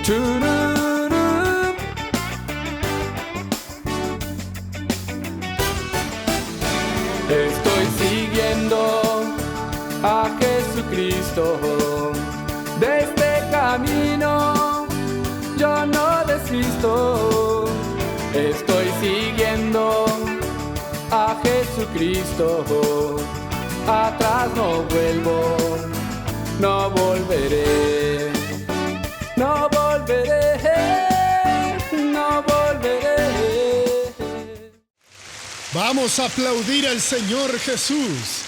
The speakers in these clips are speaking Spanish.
Tururú. Estoy siguiendo a Jesucristo. De este camino yo no desisto. Estoy siguiendo a Jesucristo. Atrás no vuelvo, no volveré, no volveré, no volveré. Vamos a aplaudir al Señor Jesús.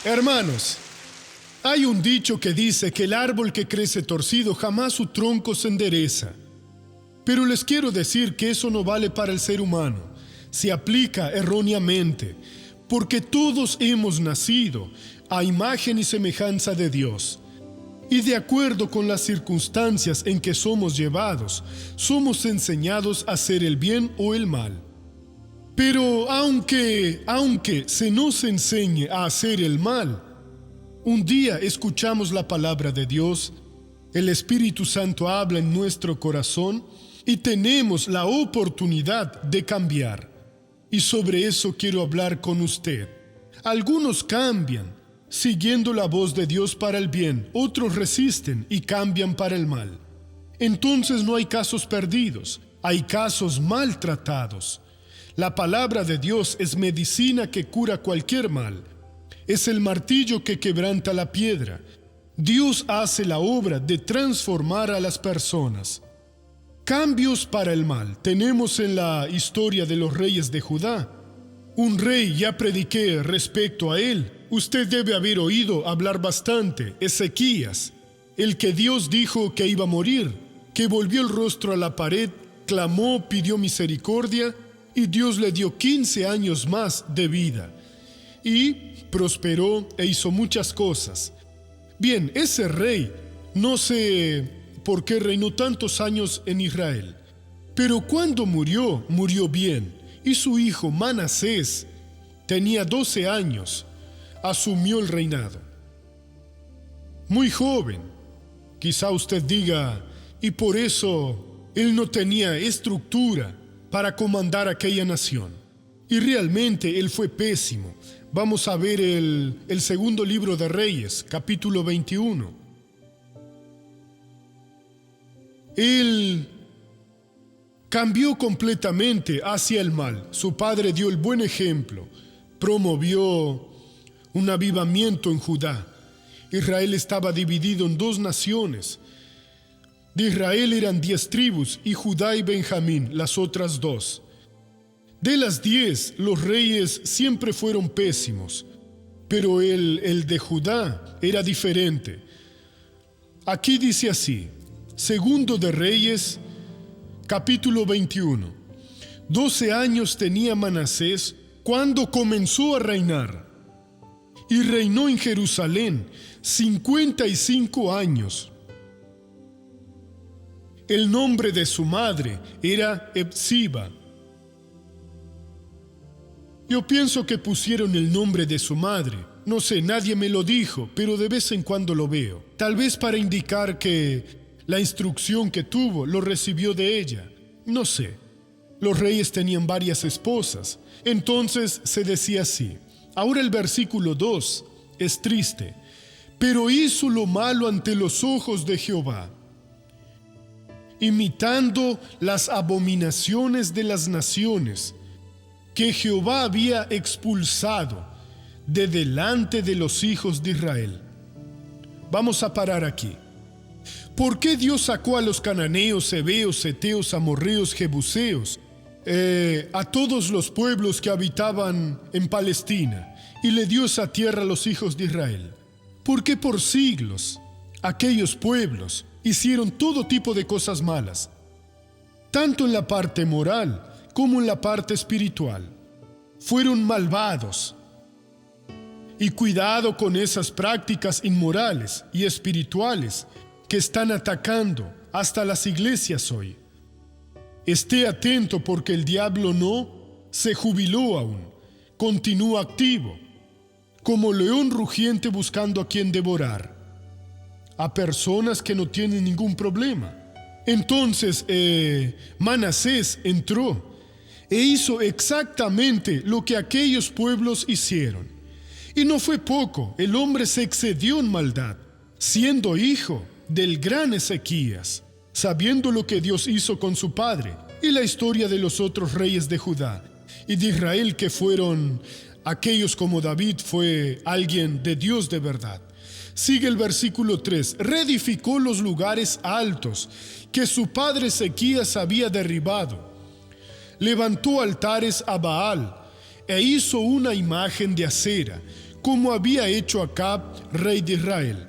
Hermanos, hay un dicho que dice que el árbol que crece torcido jamás su tronco se endereza. Pero les quiero decir que eso no vale para el ser humano. Se aplica erróneamente, porque todos hemos nacido a imagen y semejanza de Dios. Y de acuerdo con las circunstancias en que somos llevados, somos enseñados a hacer el bien o el mal. Pero aunque se nos enseñe a hacer el mal, un día escuchamos la palabra de Dios, el Espíritu Santo habla en nuestro corazón y tenemos la oportunidad de cambiar. Y sobre eso quiero hablar con usted. Algunos cambian, siguiendo la voz de Dios para el bien, otros resisten y cambian para el mal. Entonces no hay casos perdidos, hay casos maltratados. La palabra de Dios es medicina que cura cualquier mal. Es el martillo que quebranta la piedra. Dios hace la obra de transformar a las personas. Cambios para el mal tenemos en la historia de los reyes de Judá. Un rey, ya prediqué respecto a él. Usted debe haber oído hablar bastante, Ezequías, el que Dios dijo que iba a morir, que volvió el rostro a la pared, clamó, pidió misericordia, y Dios le dio 15 años más de vida. Y prosperó e hizo muchas cosas. Bien, ese rey, no sé por qué reinó tantos años en Israel, pero cuando murió, murió bien. Y su hijo Manasés tenía 12 años, asumió el reinado. Muy joven, quizá usted diga, y por eso él no tenía estructura para comandar aquella nación. Y realmente él fue pésimo. Vamos a ver el segundo libro de Reyes, capítulo 21. Él cambió completamente hacia el mal. Su padre dio el buen ejemplo, promovió un avivamiento en Judá. Israel estaba dividido en 2 naciones. De Israel eran 10 tribus y Judá y Benjamín, las otras 2. De las 10, los reyes siempre fueron pésimos, pero el de Judá era diferente. Aquí dice así, Segundo de Reyes, capítulo 21. 12 años tenía Manasés cuando comenzó a reinar, y reinó en Jerusalén 55 años. El nombre de su madre era Hepsiba. Yo pienso que pusieron el nombre de su madre. No sé, nadie me lo dijo, pero de vez en cuando lo veo. Tal vez para indicar que la instrucción que tuvo lo recibió de ella. No sé. Los reyes tenían varias esposas. Entonces se decía así. Ahora el versículo 2 es triste. Pero hizo lo malo ante los ojos de Jehová, imitando las abominaciones de las naciones que Jehová había expulsado de delante de los hijos de Israel. Vamos a parar aquí. ¿Por qué Dios sacó a los cananeos, heveos, heteos, amorreos, jebuseos, a todos los pueblos que habitaban en Palestina, y le dio esa tierra a los hijos de Israel? Porque por siglos aquellos pueblos hicieron todo tipo de cosas malas, tanto en la parte moral como en la parte espiritual. Fueron malvados. Y cuidado con esas prácticas inmorales y espirituales que están atacando hasta las iglesias hoy. Esté atento porque el diablo no se jubiló aún, continúa activo, como león rugiente buscando a quien devorar. a personas que no tienen ningún problema. Entonces Manasés entró e hizo exactamente lo que aquellos pueblos hicieron. Y no fue poco, el hombre se excedió en maldad, siendo hijo del gran Ezequías, sabiendo lo que Dios hizo con su padre y la historia de los otros reyes de Judá y de Israel, que fueron aquellos como David, fue alguien de Dios de verdad. Sigue el versículo 3. Reedificó los lugares altos que su padre Ezequías había derribado. Levantó altares a Baal e hizo una imagen de acera, como había hecho Acab, rey de Israel.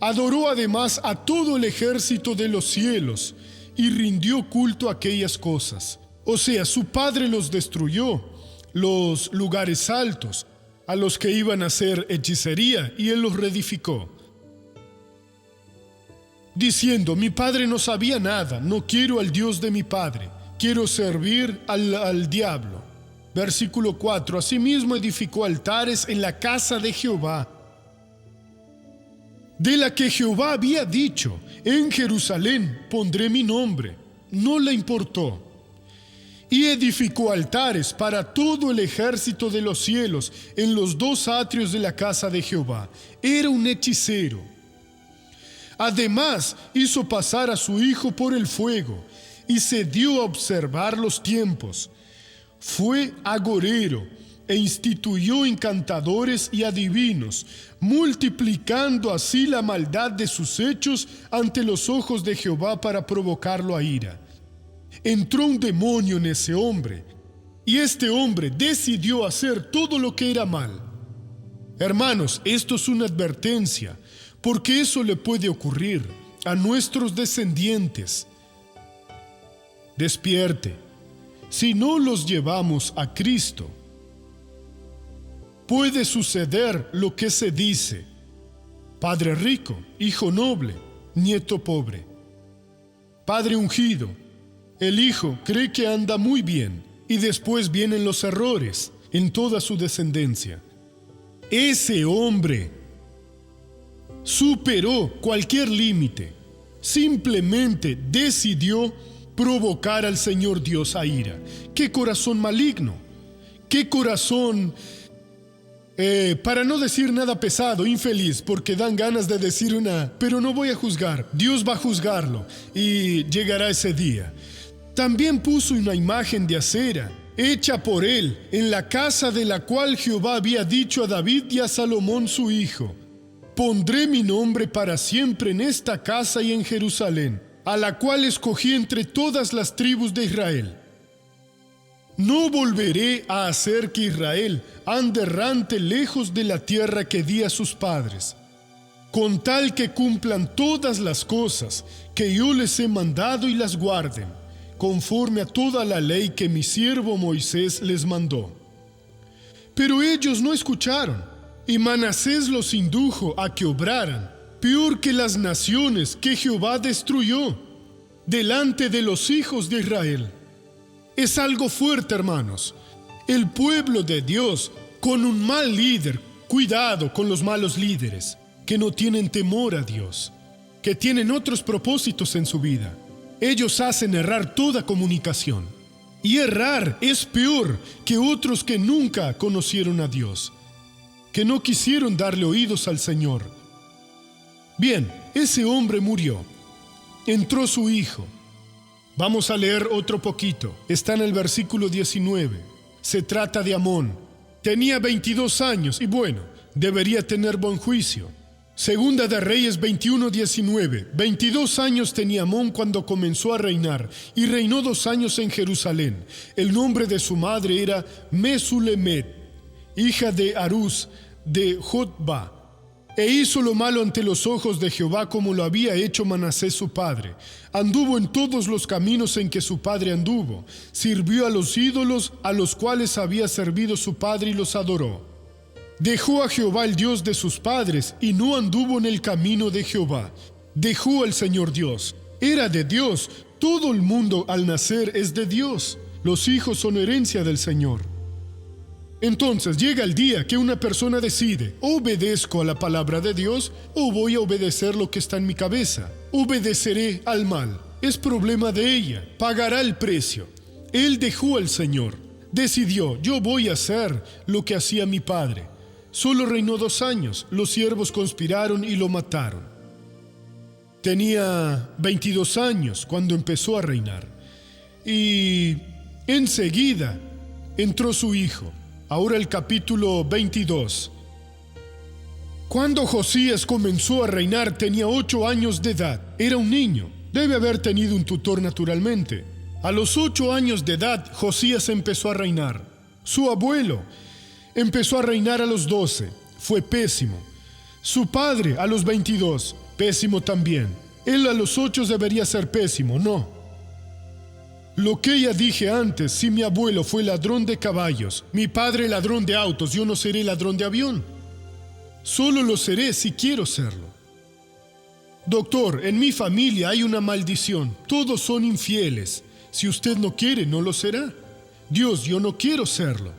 Adoró además a todo el ejército de los cielos y rindió culto a aquellas cosas. O sea, su padre los destruyó, los lugares altos, a los que iban a hacer hechicería, y él los reedificó, diciendo: mi padre no sabía nada, no quiero al Dios de mi padre, quiero servir al diablo. Versículo 4. Asimismo edificó altares en la casa de Jehová, de la que Jehová había dicho: en Jerusalén pondré mi nombre. No le importó. Y edificó altares para todo el ejército de los cielos en los dos atrios de la casa de Jehová. Era un hechicero. Además, hizo pasar a su hijo por el fuego y se dio a observar los tiempos. Fue agorero e instituyó encantadores y adivinos, multiplicando así la maldad de sus hechos ante los ojos de Jehová para provocarlo a ira. Entró un demonio en ese hombre, y este hombre decidió hacer todo lo que era mal. Hermanos, esto es una advertencia, porque eso le puede ocurrir a nuestros descendientes. Despierte. Si no los llevamos a Cristo, puede suceder lo que se dice: padre rico, hijo noble, nieto pobre. Padre ungido, el hijo cree que anda muy bien, y después vienen los errores en toda su descendencia. Ese hombre superó cualquier límite, simplemente decidió provocar al Señor Dios a ira. ¡Qué corazón maligno! ¡Qué corazón, para no decir nada pesado, infeliz! Porque dan ganas de decir pero no voy a juzgar. Dios va a juzgarlo y llegará ese día. También puso una imagen de acera, hecha por él, en la casa de la cual Jehová había dicho a David y a Salomón su hijo: pondré mi nombre para siempre en esta casa y en Jerusalén, a la cual escogí entre todas las tribus de Israel. No volveré a hacer que Israel ande errante lejos de la tierra que di a sus padres, con tal que cumplan todas las cosas que yo les he mandado y las guarden, conforme a toda la ley que mi siervo Moisés les mandó. Pero ellos no escucharon, y Manasés los indujo a que obraran peor que las naciones que Jehová destruyó delante de los hijos de Israel. Es algo fuerte, hermanos. El pueblo de Dios con un mal líder. Cuidado con los malos líderes que no tienen temor a Dios, que tienen otros propósitos en su vida. Ellos hacen errar toda comunicación. Y errar es peor que otros que nunca conocieron a Dios, que no quisieron darle oídos al Señor. Bien, ese hombre murió. Entró su hijo. Vamos a leer otro poquito. Está en el versículo 19. Se trata de Amón. Tenía 22 años y bueno, debería tener buen juicio. Segunda de Reyes 21:19. 22 años tenía Amón cuando comenzó a reinar, y reinó 2 años en Jerusalén. El nombre de su madre era Mesulemet, hija de Arús de Jotba. E hizo lo malo ante los ojos de Jehová, como lo había hecho Manasés su padre. Anduvo en todos los caminos en que su padre anduvo. Sirvió a los ídolos a los cuales había servido su padre y los adoró. Dejó a Jehová el Dios de sus padres y no anduvo en el camino de Jehová. Dejó al Señor Dios. Era de Dios. Todo el mundo al nacer es de Dios. Los hijos son herencia del Señor. Entonces llega el día que una persona decide: obedezco a la palabra de Dios o voy a obedecer lo que está en mi cabeza. Obedeceré al mal. Es problema de ella. Pagará el precio. Él dejó al Señor. Decidió: yo voy a hacer lo que hacía mi padre. Solo reinó 2 años. Los siervos conspiraron y lo mataron. Tenía 22 años cuando empezó a reinar. Y enseguida entró su hijo. Ahora el capítulo 22. Cuando Josías comenzó a reinar tenía 8 años de edad. Era un niño. Debe haber tenido un tutor naturalmente. A los 8 años de edad, Josías empezó a reinar. Su abuelo empezó a reinar a los 12. Fue pésimo. Su padre a los 22. Pésimo también. Él a los 8 debería ser pésimo, ¿no? Lo que ya dije antes: si mi abuelo fue ladrón de caballos, mi padre ladrón de autos, yo no seré ladrón de avión. Solo lo seré si quiero serlo. Doctor, en mi familia hay una maldición. Todos son infieles. Si usted no quiere, no lo será. Dios, yo no quiero serlo.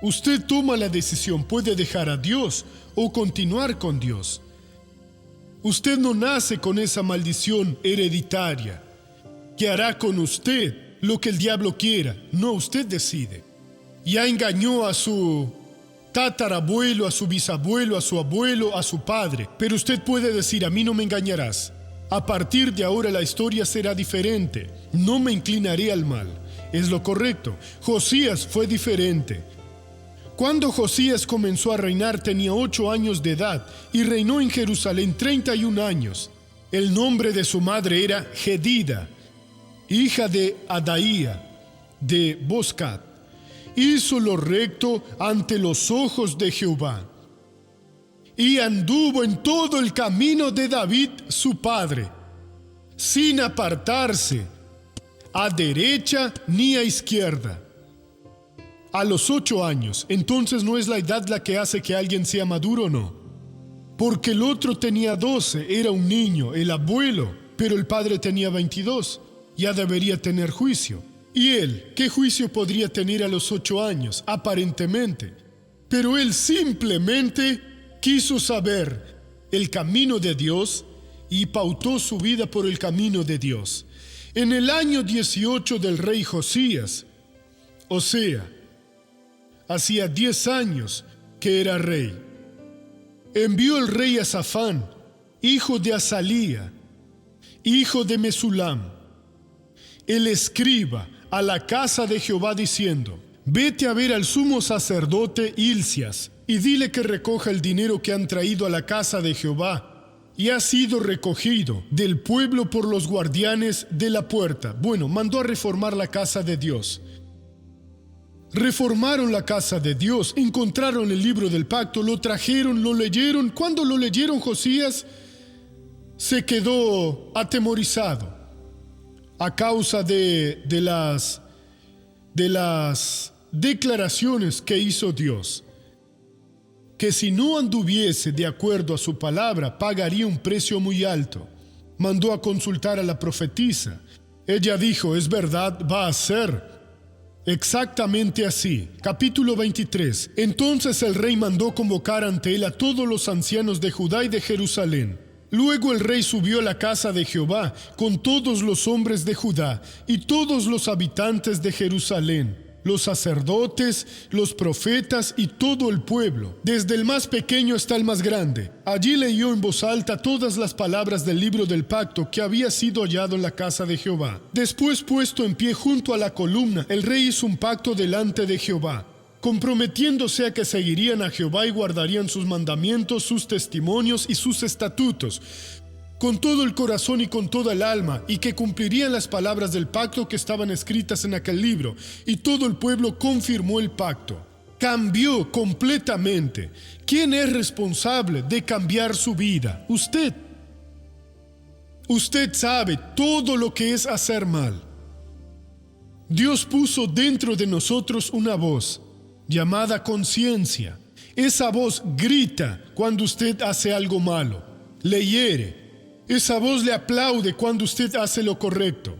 Usted toma la decisión. Puede dejar a Dios o continuar con Dios. Usted no nace con esa maldición hereditaria que hará con usted lo que el diablo quiera. No, usted decide. Ya engañó a su tatarabuelo, a su bisabuelo, a su abuelo, a su padre. Pero usted puede decir: a mí no me engañarás. A partir de ahora la historia será diferente. No me inclinaré al mal. Es lo correcto. Josías fue diferente. Cuando Josías comenzó a reinar tenía 8 años de edad y reinó en Jerusalén 31 años. El nombre de su madre era Jedida, hija de Adaía, de Boscat. Hizo lo recto ante los ojos de Jehová y anduvo en todo el camino de David su padre, sin apartarse a derecha ni a izquierda. A los 8 años, entonces no es la edad la que hace que alguien sea maduro, no. Porque el otro tenía 12, era un niño, el abuelo, pero el padre tenía 22. Ya debería tener juicio. ¿Y él? ¿Qué juicio podría tener a los 8 años? Aparentemente. Pero él simplemente quiso saber el camino de Dios y pautó su vida por el camino de Dios. En el año 18 del rey Josías, o sea, hacía 10 años que era rey, envió el rey a Safán, hijo de Azalía, hijo de Mesulam, el escriba, a la casa de Jehová diciendo: vete a ver al sumo sacerdote Hilcias y dile que recoja el dinero que han traído a la casa de Jehová y ha sido recogido del pueblo por los guardianes de la puerta. Bueno, mandó a reformar la casa de Dios. Reformaron la casa de Dios, encontraron el libro del pacto, lo trajeron, lo leyeron. Cuando lo leyeron, Josías se quedó atemorizado a causa de las declaraciones que hizo Dios, que si no anduviese de acuerdo a su palabra, pagaría un precio muy alto. Mandó a consultar a la profetisa. Ella dijo: es verdad, va a ser exactamente así. Capítulo 23. Entonces el rey mandó convocar ante él a todos los ancianos de Judá y de Jerusalén. Luego el rey subió a la casa de Jehová con todos los hombres de Judá y todos los habitantes de Jerusalén, los sacerdotes, los profetas y todo el pueblo, desde el más pequeño hasta el más grande. Allí leyó en voz alta todas las palabras del libro del pacto que había sido hallado en la casa de Jehová. Después, puesto en pie junto a la columna, el rey hizo un pacto delante de Jehová, comprometiéndose a que seguirían a Jehová y guardarían sus mandamientos, sus testimonios y sus estatutos, con todo el corazón y con toda el alma, y que cumplirían las palabras del pacto que estaban escritas en aquel libro. Y todo el pueblo confirmó el pacto. Cambió completamente. ¿Quién es responsable de cambiar su vida? Usted. Usted sabe todo lo que es hacer mal. Dios puso dentro de nosotros una voz llamada conciencia. Esa voz grita cuando usted hace algo malo, le hiere. Esa voz le aplaude cuando usted hace lo correcto.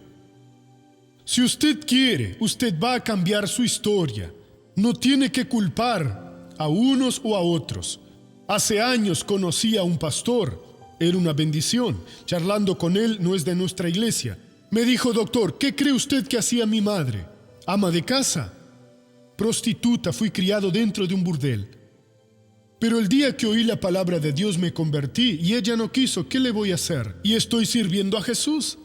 Si usted quiere, usted va a cambiar su historia. No tiene que culpar a unos o a otros. Hace años conocí a un pastor. Era una bendición. Charlando con él, no es de nuestra iglesia. Me dijo: doctor, ¿qué cree usted que hacía mi madre? Ama de casa. Prostituta, fui criado dentro de un burdel. Pero el día que oí la palabra de Dios me convertí y ella no quiso. ¿Qué le voy a hacer? Y estoy sirviendo a Jesús.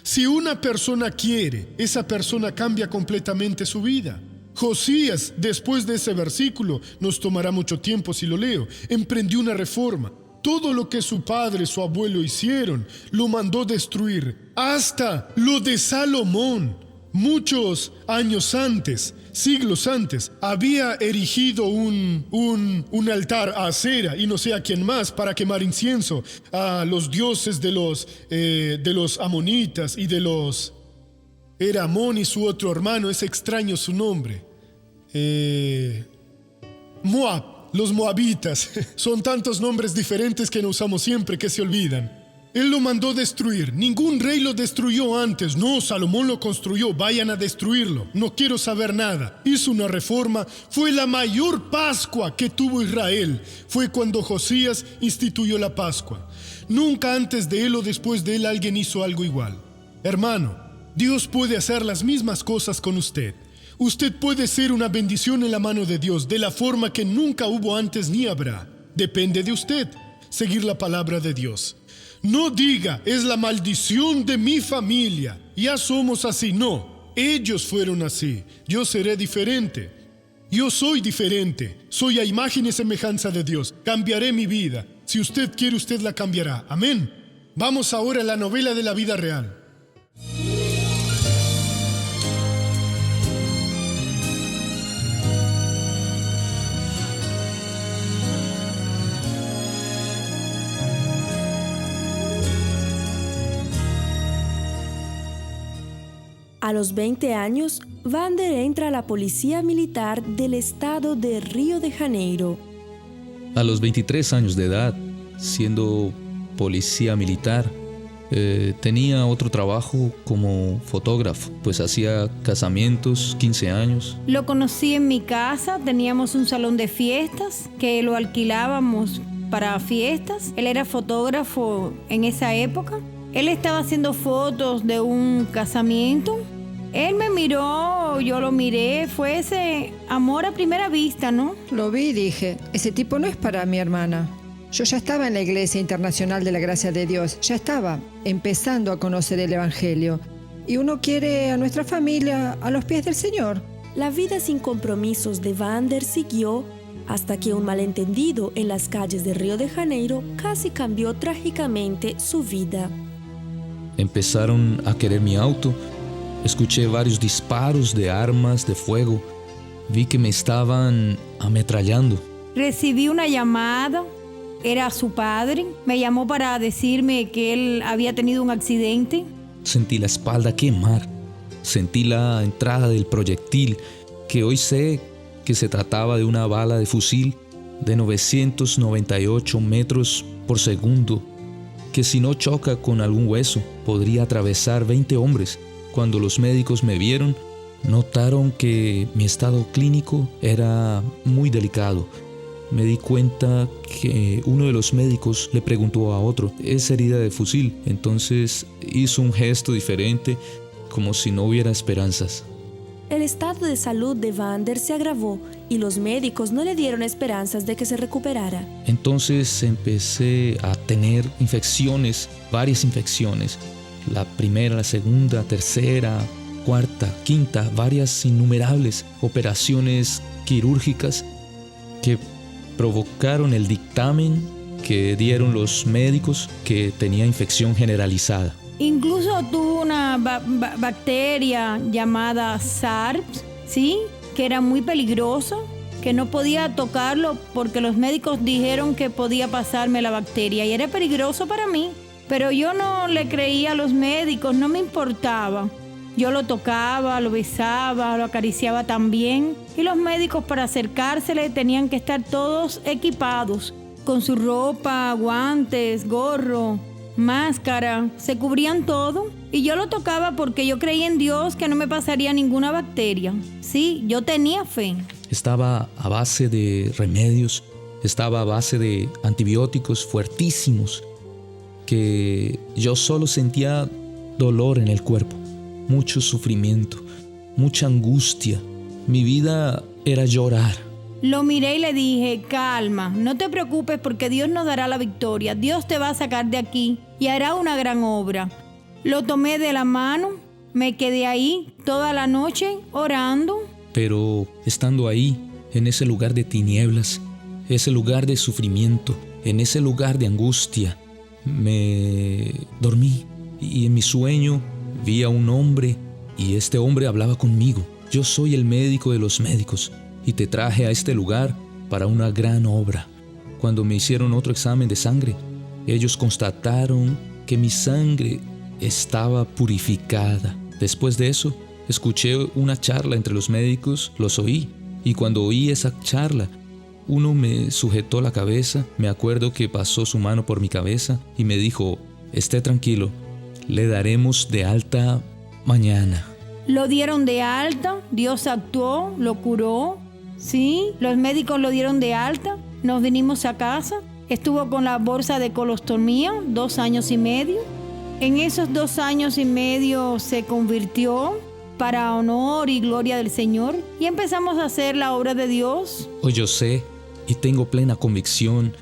Si una persona quiere, esa persona cambia completamente su vida. Josías, después de ese versículo, nos tomará mucho tiempo si lo leo, emprendió una reforma. Todo lo que su padre, su abuelo hicieron, lo mandó destruir. Hasta lo de Salomón, muchos años antes, siglos antes, había erigido un altar a Acera y no sé a quién más para quemar incienso a los dioses de los amonitas y de los... Era Amón y su otro hermano, es extraño su nombre. Moab, los moabitas. Son tantos nombres diferentes que no usamos siempre que se olvidan. Él lo mandó destruir. Ningún rey lo destruyó antes. No, Salomón lo construyó. Vayan a destruirlo. No quiero saber nada. Hizo una reforma. Fue la mayor Pascua que tuvo Israel. Fue cuando Josías instituyó la Pascua. Nunca antes de él o después de él alguien hizo algo igual. Hermano, Dios puede hacer las mismas cosas con usted. Usted puede ser una bendición en la mano de Dios de la forma que nunca hubo antes ni habrá. Depende de usted seguir la palabra de Dios. No diga, es la maldición de mi familia. Ya somos así. No, ellos fueron así. Yo seré diferente. Yo soy diferente. Soy a imagen y semejanza de Dios. Cambiaré mi vida. Si usted quiere, usted la cambiará. Amén. Vamos ahora a la novela de la vida real. A los 20 años, Vander entra a la policía militar del estado de Río de Janeiro. A los 23 años de edad, siendo policía militar, tenía otro trabajo como fotógrafo, pues hacía casamientos, 15 años. Lo conocí en mi casa, teníamos un salón de fiestas que lo alquilábamos para fiestas. Él era fotógrafo en esa época. Él estaba haciendo fotos de un casamiento. Él me miró, yo lo miré. Fue ese amor a primera vista, ¿no? Lo vi y dije, ese tipo no es para mi hermana. Yo ya estaba en la Iglesia Internacional de la Gracia de Dios. Ya estaba empezando a conocer el Evangelio. Y uno quiere a nuestra familia a los pies del Señor. La vida sin compromisos de Vander siguió hasta que un malentendido en las calles de Río de Janeiro casi cambió trágicamente su vida. Empezaron a querer mi auto. Escuché varios disparos de armas de fuego. Vi que me estaban ametrallando. Recibí una llamada. Era su padre. Me llamó para decirme que él había tenido un accidente. Sentí la espalda quemar. Sentí la entrada del proyectil, que hoy sé que se trataba de una bala de fusil de 998 metros por segundo, que si no choca con algún hueso, podría atravesar 20 hombres. Cuando los médicos me vieron, notaron que mi estado clínico era muy delicado. Me di cuenta que uno de los médicos le preguntó a otro, ¿es herida de fusil? Entonces hizo un gesto diferente, como si no hubiera esperanzas. El estado de salud de Vander se agravó y los médicos no le dieron esperanzas de que se recuperara. Entonces empecé a tener infecciones, varias infecciones. La primera, la segunda, tercera, cuarta, quinta, varias innumerables operaciones quirúrgicas que provocaron el dictamen que dieron los médicos que tenía infección generalizada. Incluso tuvo una bacteria llamada SARS, ¿sí? Que era muy peligrosa, que no podía tocarlo porque los médicos dijeron que podía pasarme la bacteria y era peligroso para mí. Pero yo no le creía a los médicos, no me importaba. Yo lo tocaba, lo besaba, lo acariciaba también. Y los médicos para acercársele tenían que estar todos equipados, con su ropa, guantes, gorro. máscara, se cubrían todo. Y yo lo tocaba porque yo creía en Dios que no me pasaría ninguna bacteria. Sí, yo tenía fe. Estaba a base de remedios, estaba a base de antibióticos fuertísimos, que yo solo sentía dolor en el cuerpo, mucho sufrimiento, mucha angustia. Mi vida era llorar. Lo miré y le dije, calma, no te preocupes porque Dios nos dará la victoria. Dios te va a sacar de aquí y hará una gran obra. Lo tomé de la mano, me quedé ahí toda la noche orando. Pero estando ahí, en ese lugar de tinieblas, ese lugar de sufrimiento, en ese lugar de angustia, me dormí y en mi sueño vi a un hombre y este hombre hablaba conmigo. Yo soy el médico de los médicos y te traje a este lugar para una gran obra. Cuando me hicieron otro examen de sangre, ellos constataron que mi sangre estaba purificada. Después de eso, escuché una charla entre los médicos, los oí, y cuando oí esa charla, uno me sujetó la cabeza. Me acuerdo que pasó su mano por mi cabeza y me dijo, esté tranquilo, le daremos de alta mañana. Lo dieron de alta, Dios actuó, lo curó. Sí, los médicos lo dieron de alta, nos vinimos a casa. Estuvo con la bolsa de colostomía 2 años y medio. En esos 2 años y medio se convirtió para honor y gloria del Señor y empezamos a hacer la obra de Dios. Hoy yo sé y tengo plena convicción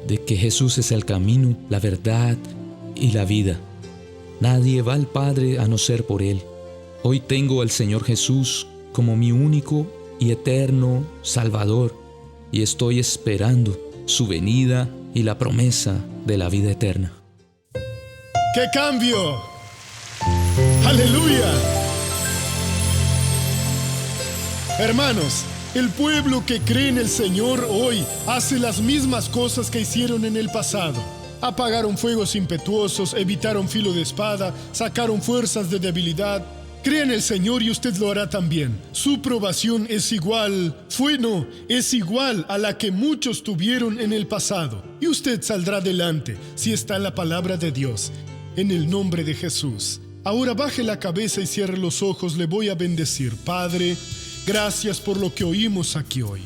de que Jesús es el camino, la verdad y la vida. Nadie va al Padre a no ser por Él. Hoy tengo al Señor Jesús como mi único y eterno Salvador y estoy esperando su venida y la promesa de la vida eterna. ¡Qué cambio! ¡Aleluya! Hermanos, el pueblo que cree en el Señor hoy hace las mismas cosas que hicieron en el pasado. Apagaron fuegos impetuosos, evitaron filo de espada, sacaron fuerzas de debilidad. Cree en el Señor y usted lo hará también. Su probación es igual a la que muchos tuvieron en el pasado. Y usted saldrá adelante si está en la palabra de Dios. En el nombre de Jesús. Ahora baje la cabeza y cierre los ojos. Le voy a bendecir. Padre, gracias por lo que oímos aquí hoy.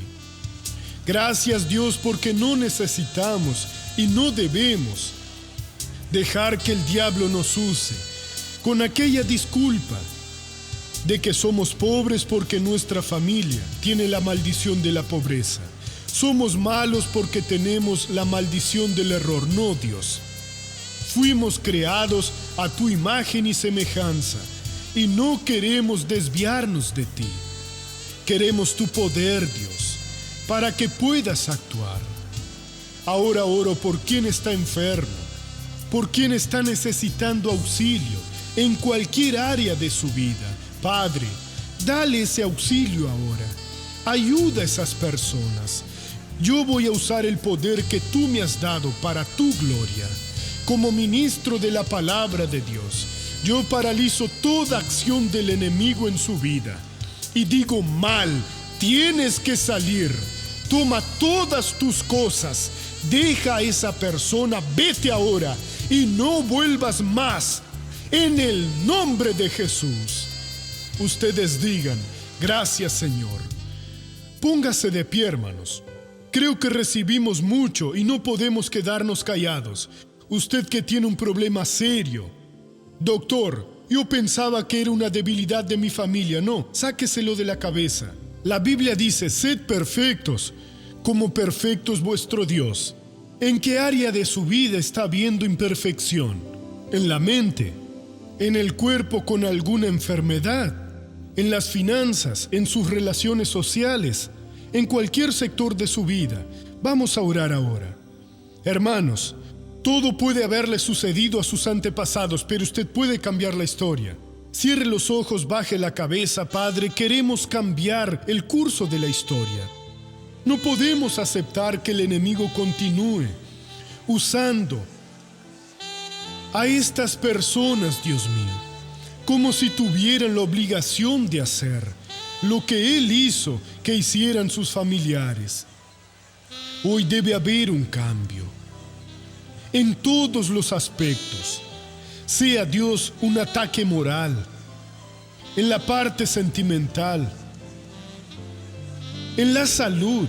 Gracias, Dios, porque no necesitamos y no debemos dejar que el diablo nos use con aquella disculpa de que somos pobres porque nuestra familia tiene la maldición de la pobreza. Somos malos porque tenemos la maldición del error. No, Dios. Fuimos creados a tu imagen y semejanza y no queremos desviarnos de ti. Queremos tu poder, Dios, para que puedas actuar. Ahora oro por quien está enfermo, por quien está necesitando auxilio en cualquier área de su vida. Padre, dale ese auxilio ahora. Ayuda a esas personas. Yo voy a usar el poder que tú me has dado para tu gloria. Como ministro de la palabra de Dios, yo paralizo toda acción del enemigo en su vida. Y digo, mal, tienes que salir. Toma todas tus cosas. Deja a esa persona, vete ahora y no vuelvas más. En el nombre de Jesús. Ustedes digan, gracias, Señor. Póngase de pie, hermanos. Creo que recibimos mucho y no podemos quedarnos callados. Usted que tiene un problema serio. Doctor, yo pensaba que era una debilidad de mi familia. No, sáqueselo de la cabeza. La Biblia dice, sed perfectos, como perfecto es vuestro Dios. ¿En qué área de su vida está habiendo imperfección? ¿En la mente? ¿En el cuerpo con alguna enfermedad? ¿En las finanzas? ¿En sus relaciones sociales? ¿En cualquier sector de su vida? Vamos a orar ahora. Hermanos, todo puede haberle sucedido a sus antepasados, pero usted puede cambiar la historia. Cierre los ojos, baje la cabeza, Padre. Queremos cambiar el curso de la historia. No podemos aceptar que el enemigo continúe usando a estas personas, Dios mío, como si tuvieran la obligación de hacer lo que Él hizo que hicieran sus familiares. Hoy debe haber un cambio. en todos los aspectos. Sea Dios un ataque moral, en la parte sentimental, en la salud.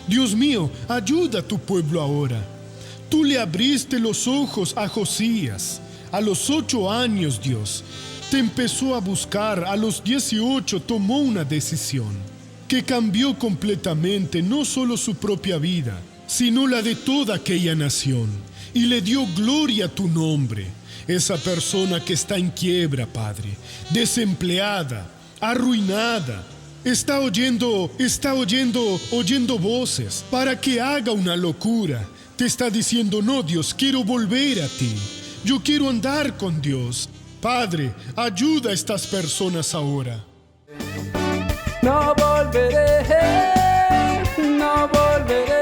Dios mío, ayuda a tu pueblo ahora. Tú le abriste los ojos a Josías. A los 8 años, Dios, te empezó a buscar. A los 18 tomó una decisión que cambió completamente no solo su propia vida, sino la de toda aquella nación. Y le dio gloria a tu nombre. Esa persona que está en quiebra, Padre, desempleada, arruinada, está oyendo voces para que haga una locura. Te está diciendo: no, Dios, quiero volver a ti. Yo quiero andar con Dios. Padre, ayuda a estas personas ahora. No volveré, no volveré.